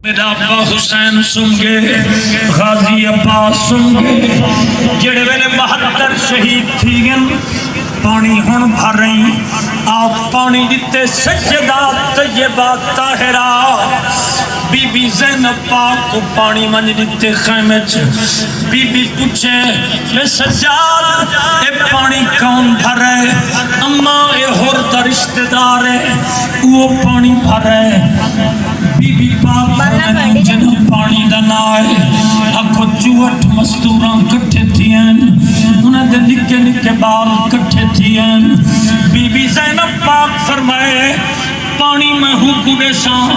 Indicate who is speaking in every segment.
Speaker 1: میرا ابا حسین سنگے غازی عباس سنگے جڑے ویلے 72 شہید تھی گن پانی ہن بھر رہی آپ پانی دیتے سجدہ طیبہ طاہرہ بی بی زینب پاک کو پانی منج دیتے خیمے چ بی بی پوچھے اے سجاد اے پانی کون بھر ہے اماں اے ہور دا رشتہ دار ہے وہ پانی بھر ہے بی بی پاک فرمائے جنہ پانی دا نائے اکھو چوٹ مستوراں کٹھے تھیں انہیں دے نکے نکے بال کٹھے تھیں بی بی زینب پاک فرمائے پانی میں حکوڑے ساں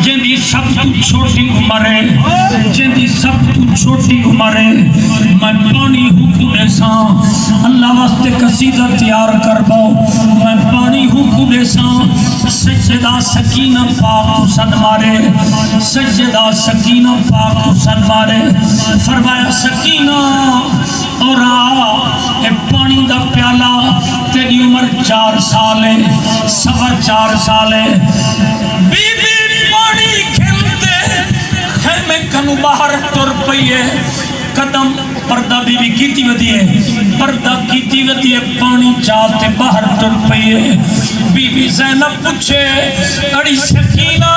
Speaker 1: جن دی سب تو چھوٹی عمر ہے جن دی سب تو چھوٹی عمر ہے میں پانی حکوڑے ساں اللہ واسطے قصیدہ تیار کر باؤ میں پانی حکوڑے ساں سجدہ سکینہ پاک سن مارے سجدہ سکینہ پاک سن مارے فرمایا سکینہ اور اے پانی دا پیالہ تیری عمر 4 سال ہے 4.25 سال ہے بی بی پانی کھلتے خیمے کنو باہر ٹر پئیے قدم پردہ بی بی کیتی ودی ہے پردہ کیتی ودی ہے پانی چاہتے باہر ٹر پئیے بی بی زینب پوچھے اڑی سکینہ